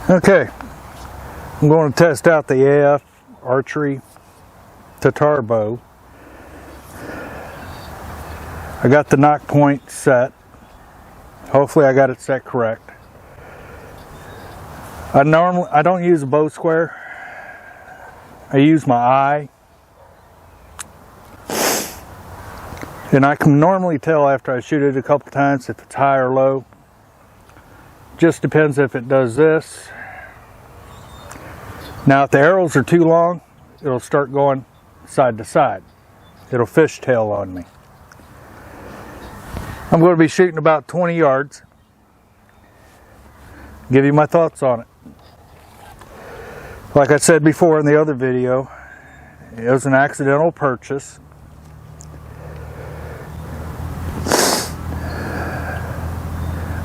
Okay, I'm going to test out the AF archery Tatar Bow. I got the knock point set. Hopefully I got it set correct. I don't use a bow square. I use my eye. And I can normally tell after I shoot it a couple times if it's high or low. Just depends if it does this. Now if the arrows are too long, it'll start going side to side. It'll fishtail on me. I'm going to be shooting about 20 yards. Give you my thoughts on it. Like I said before in the other video, it was an accidental purchase.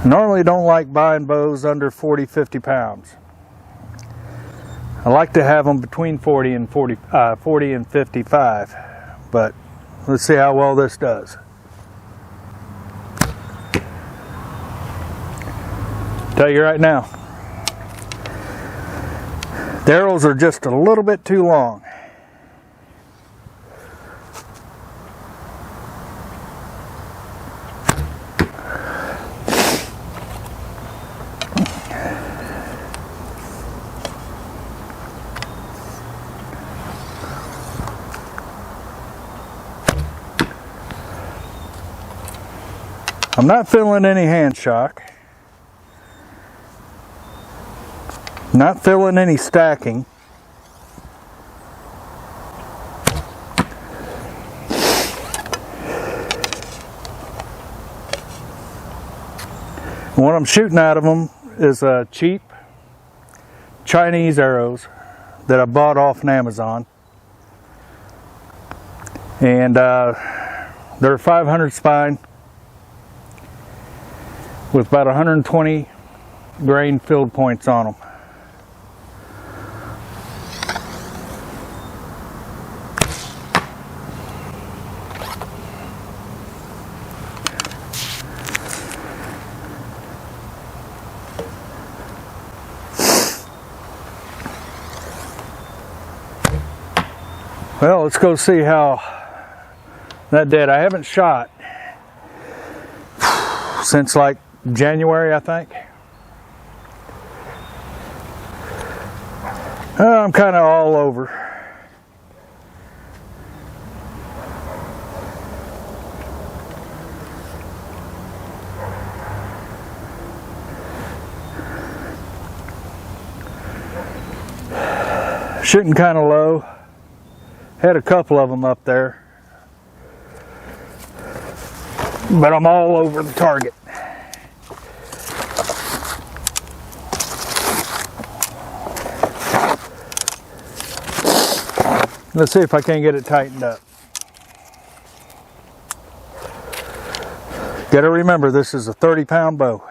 I normally don't like buying bows under 40-50 pounds. I like to have them between 40 and 55, but let's see how well this does. Tell you right now, the arrows are just a little bit too long. I'm not feeling any hand shock. Not feeling any stacking. And what I'm shooting out of them is cheap Chinese arrows that I bought off an Amazon. And they're 500 spine with about 120 grain field points on them. Well, let's go see how that did. I haven't shot since like January, I think. I'm kind of all over. Shooting kind of low. Had a couple of them up there, but I'm all over the target. Let's see if I can get it tightened up. Gotta remember, this is a 30-pound bow.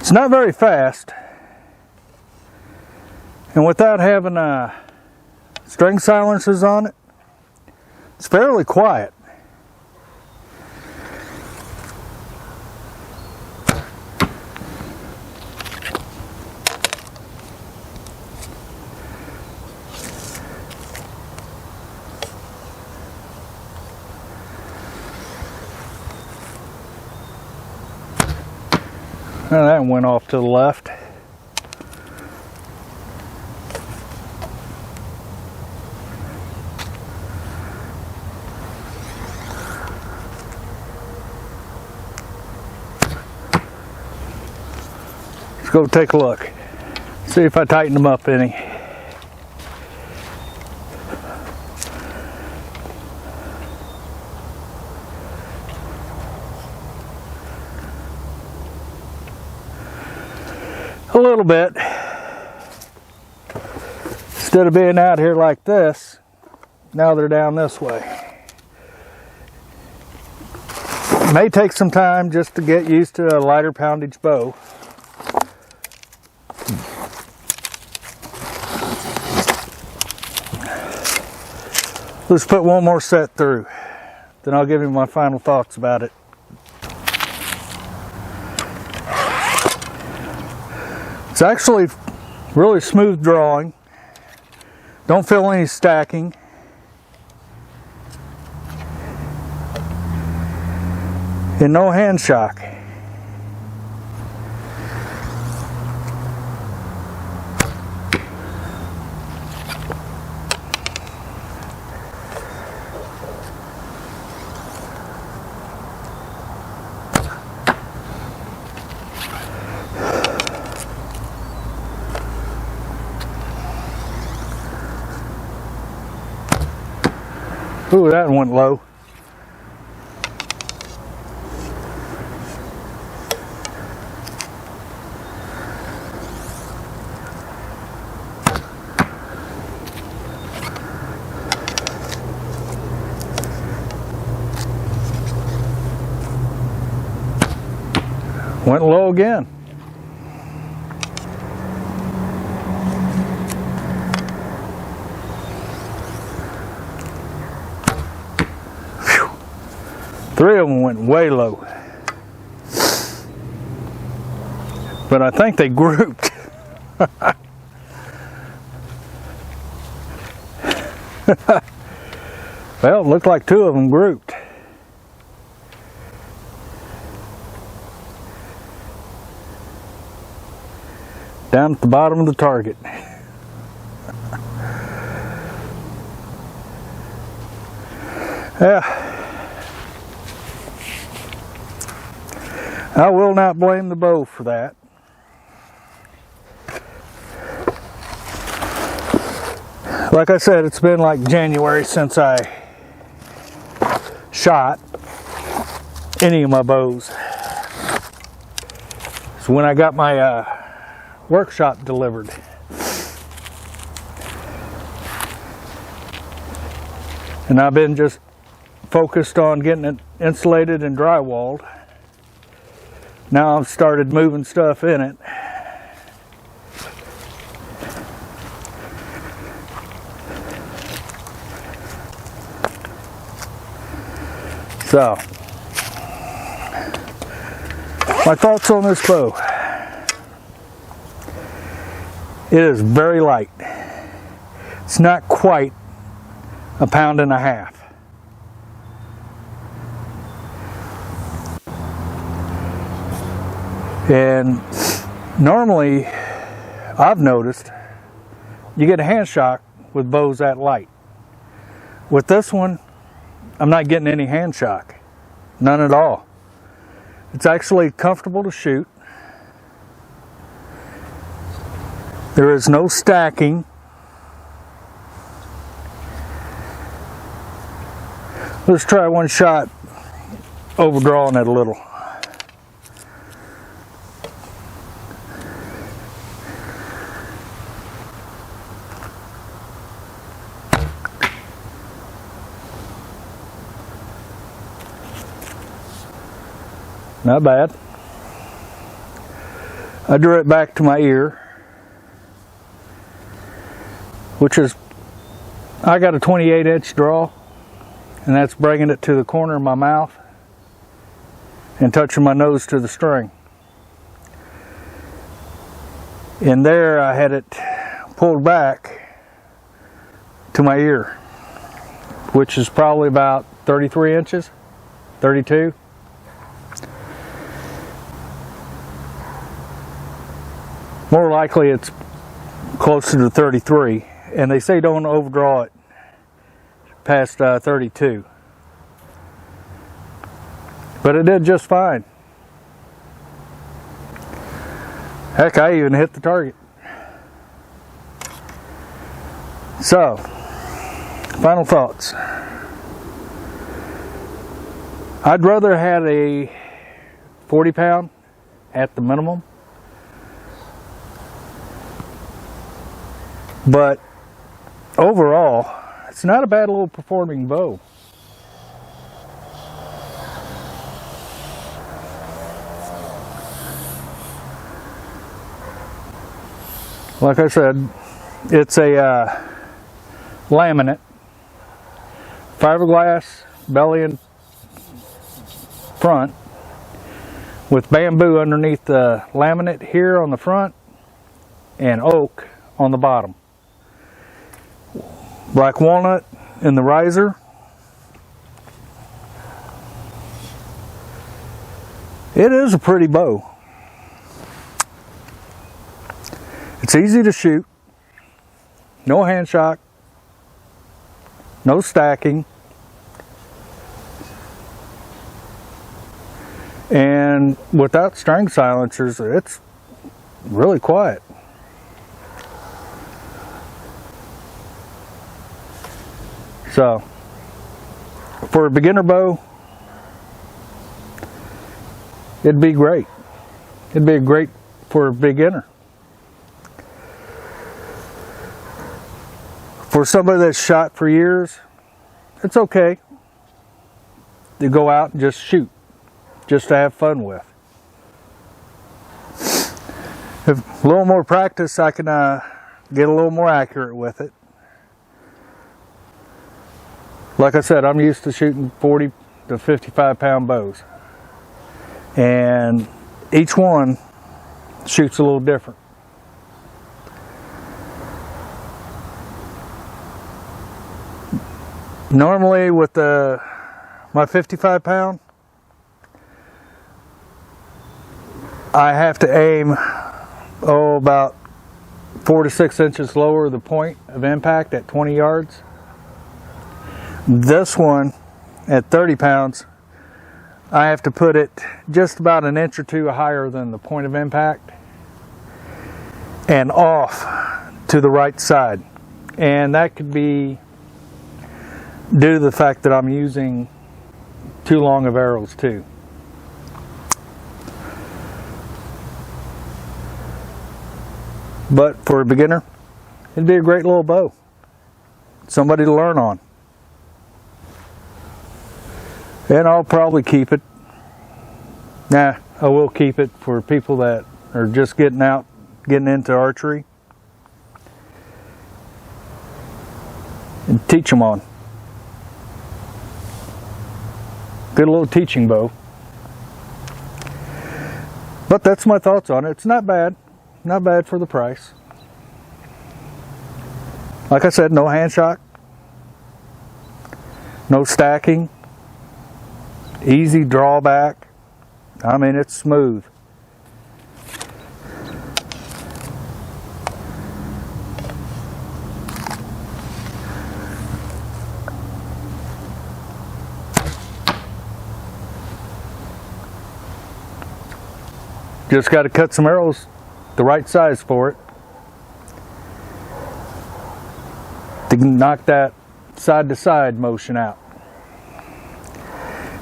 It's not very fast, and without having string silencers on it, it's fairly quiet. Well, that went off to the left. Let's go take a look. See if I tighten them up any. A little bit. Instead of being out here like this, now they're down this way. It may take some time just to get used to a lighter poundage bow. Let's put one more set through, then I'll give you my final thoughts about it. It's actually really smooth drawing. Don't feel any stacking. And no hand shock. Ooh, that one went low. Went low again. Whew. 3 of them went way low. But I think they grouped. Well, it looked like 2 of them grouped. Down at the bottom of the target. Yeah. I will not blame the bow for that. Like I said, it's been like January since I shot any of my bows. So when I got my workshop delivered. And I've been just focused on getting it insulated and drywalled. Now I've started moving stuff in it. So, my thoughts on this bow. It is very light. It's not quite a pound and a half. And normally, I've noticed, you get a hand shock with bows that light. With this one, I'm not getting any hand shock. None at all. It's actually comfortable to shoot. There is no stacking. Let's try one shot overdrawing it a little. Not bad. I drew it back to my ear, which is, I got a 28-inch draw, and that's bringing it to the corner of my mouth and touching my nose to the string. In there, I had it pulled back to my ear, which is probably about 33 inches, 32. More likely it's closer to 33, and they say don't overdraw it past 32. But it did just fine. Heck, I even hit the target. So, final thoughts. I'd rather have a 40 pound at the minimum, but overall, it's not a bad little performing bow. Like I said, it's a laminate, fiberglass belly and front with bamboo underneath the laminate here on the front and oak on the bottom. Black walnut in the riser. It is a pretty bow. It's easy to shoot, no hand shock, no stacking, and without string silencers, it's really quiet. So, for a beginner bow, it'd be great. It'd be great for a beginner. For somebody that's shot for years, it's okay to go out and just shoot, just to have fun with. If a little more practice, I can get a little more accurate with it. Like I said, I'm used to shooting 40 to 55 pound bows, and each one shoots a little different. Normally with my 55 pound, I have to aim about 4 to 6 inches lower the point of impact at 20 yards. This one at 30 pounds, I have to put it just about an inch or two higher than the point of impact and off to the right side. And that could be due to the fact that I'm using too long of arrows too. But for a beginner, it'd be a great little bow. Somebody to learn on. And I'll probably keep it. I will keep it for people that are just getting into archery. And teach them on. Good little teaching bow. But that's my thoughts on it. It's not bad. Not bad for the price. Like I said, no hand shock. No stacking. Easy drawback. I mean, it's smooth. Just got to cut some arrows the right size for it to knock that side to side motion out.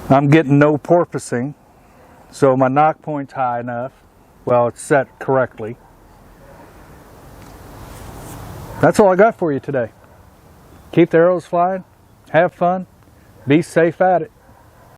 I'm getting no porpoising, so my knock point's high enough. Well, it's set correctly. That's all I got for you today. Keep the arrows flying, have fun, be safe at it.